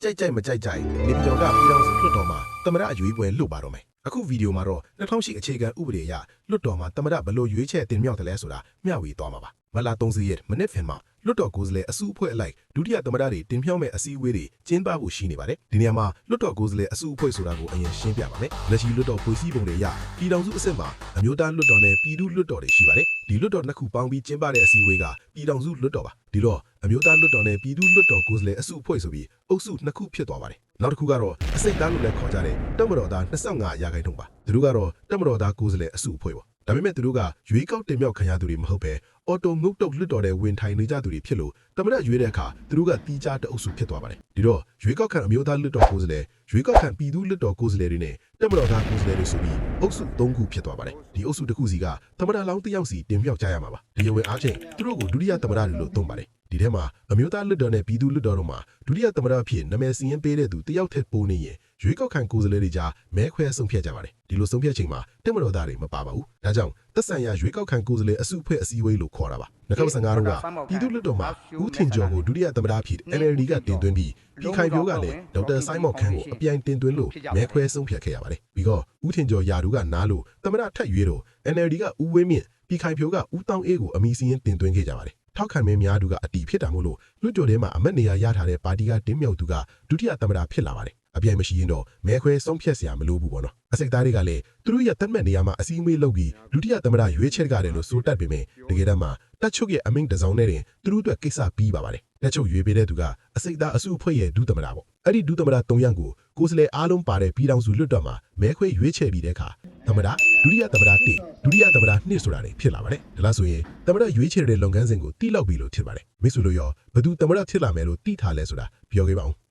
ကြိုက်ကြိုက်မကြိုက်ကြိုက်နေပြည်တော်ကပြည်တော်စုလွတ်တော်မှာသမ္မတအရွေးပွဲလွတ်ပါတော့မယ်အခုဗီဒီယိုမှာတော့2008အခြေခံဥပဒေအရလွတ်တော်မှာသမ္မတဘလို့ရွေးချယ်တင်မြှောက်တယ်လဲဆိုတာမျှဝေသွားမှာပါမလာ30ရက်မိနစ်ဖင်မှာလွတ်တော်ကိုယ်စားလှယ်အစုအဖွဲ့အလိုက်ဒုတိယသမ္မတတွေတင်မြှောက်မဲ့အစည်းအဝေးတွေကျင်းပဖို့ရှိနေပါတယ်ဒီနေရာမှာလွတ်တော်ကိုယ်စားလှယ်အစုအဖွဲ့ဆိုတာကိုအရင်ရှင်းပြပါမယ်လက်ရှိလွတ်တော်ဖွဲ့စည်းပုံတွေအရပြည်တော်စုအဆင့်မှာအမျိုးသားလွတ်တော်နဲ့ပြည်သူ့လွတ်တော်တွေရှိပါတယ်ဒီလွတ်တော်နှစ်ခုပေါင်းပြီးကျင်းပတဲ့အစည်းအဝေးကပြည်တော်စုလွတ်တော်ပါဒီတော့အမျိုးသားလွတ်တော်နဲ့ပြည်သူ့လွတ်တော်ကိုယ်စားလှယ်အစုအဖွဲ့ဆိုပြီးအုပ်စုနှစ်ခုဖြစ်သွားပါတယ်နောက်တစ်ခုကတော့အစိတ်သားလို့လည်းခေါ်ကြတဲ့တပ်မတော်သား25ရာခိုင်နှုန်းပါသူတို့ကတော့တပ်မတော်သားကိုယ်စားလှယ်အစုအဖွဲ့ပါဒါပေမဲ့သူတို့ကရွေးကောက်တင်မြှောက်ခံရသူတွေမဟုတ်ပဲအော်တိုငုတ်တုတ်လွတ်တော်တဲ့ဝင်ထိုင်နေကြသူတွေဖြစ်လို့သမ္မတရွေးတဲ့အခါသူတို့ကတီးခြားတအုပ်စုဖြစ်သွားပါတယ်ဒီတော့ရွေးကောက်ခံအမျိုးသားလွတ်တော်ကိုယ်စားလှယ်ရွေးကောက်ခံပြည်သူ့လွတ်တော်ကိုယ်စားလှယ်တွေနဲ့တပ်မတော်သားကိုယ်စားလှယ်တွေဆိုပြီးအုပ်စု3ခုဖြစ်သွားပါတယ်ဒီအုပ်စုတစ်ခုစီကသမ္မတလောင်းတစ်ယောက်စီတင်မြှောက်ကြရမှာပါဒီဝင်အားဖြင့်သူတို့ကိုဒုတိယသမ္မတတွေလို့သုံးပါတယ်ဒီထဲမှာအမျိုးသားလွတ်တော်နဲ့ပြည်သူ့လွတ်တော်တို့မှာဒုတိယသမ္မတအဖြစ်နာမည်စီရင်ပေးတဲ့သူတယောက်ထက်ပိုနေရင်ရွေးကောက်ခံကိုယ်စားလှယ်တွေကြားမဲခွဲဆုံးဖြတ်ကြပါတယ်ဒီလိုဆုံးဖြတ်ချိန်မှာတက်မတော်သားတွေမပါပါဘူးဒါကြောင့်သက်ဆိုင်ရာရွေးကောက်ခံကိုယ်စားလှယ်အစုအဖွဲ့အစည်းအဝေးလို့ခေါ်တာပါ2015တုန်းကပြည်သူ့လွတ်တော်မှာဦးထင်ကျော်ကိုဒုတိယသမ္မတအဖြစ် NLD ကတင်သွင်းပြီးပြည်ခိုင်ဖြိုးကလည်းဒေါက်တာဆိုင်းမော်ခန်းကိုအပြိုင်တင်သွင်းလို့မဲခွဲဆုံးဖြတ်ခဲ့ရပါတယ်ပြီးတော့ဦးထင်ကျော်ယာဒူကနားလို့သမ္မတထက်ရွေးတော့ NLD ကဦးဝင်းမြင့်ပြည်ခိုင်ဖြိုးကဦးတောင်းအေးကိုအမည်စီရင်တင်သွင်းခဲ့ကြပါတယ်ထောက်ခံမဲများသူကအတီးဖြစ်တာမို့လို့လွှတ်တော်ထဲမှာအမတ်နေရာရထားတဲ့ပါတီကတင်းမြှောက်သူကဒုတိယသမ္မတဖြစ်လာပါတယ်အပြိုင်မရှိရင်တော့မဲခွဲဆုံးဖြတ်เสียမလို့ဘူးပေါ့နော်အစိတ်သားတွေကလည်းသူတို့ရဲ့တတ်မှတ်နေရာမှာအစည်းအဝေးလုပ်ပြီးဒုတိယသမ္မတရွေးချယ်ကြတယ်လို့ဆိုတတ်ပေမဲ့တကယ်တမ်းမှာတက်ချုပ်ရဲ့အမိန့်တစောင်းနဲ့တင်သူတို့အတွက်ကိစ္စပြီးပါပါတယ်တက်ချုပ်ရွေးပေးတဲ့သူကအစိတ်သားအစုအဖွဲ့ရဲ့ဒုသမ္မတပေါ့အဲ့ဒီဒုသမ္မတ3ယောက်ကိုကိုယ်စားလှယ်အားလုံးပါတဲ့ပြည်ထောင်စုလွှတ်တော်မှာမဲခွဲရွေးချယ်ပြီးတဲ့အခါသမ္မတဒုတိယသမ္မတ1ဒုတိယသမ္မတ2ဆိုတာတွေဖြစ်လာပါတယ်ဒါလားဆိုရင်သမ္မတရွေးချယ်တဲ့လုပ်ငန်းစဉ်ကိုတိလောက်ပြီလို့ထင်ပါတယ်မိတ်ဆွေတို့ရောဘယ်သူသမ္မတဖြစ်လာမယ်လို့တိထားလဲဆိုတာပြောခဲ့ပါဦး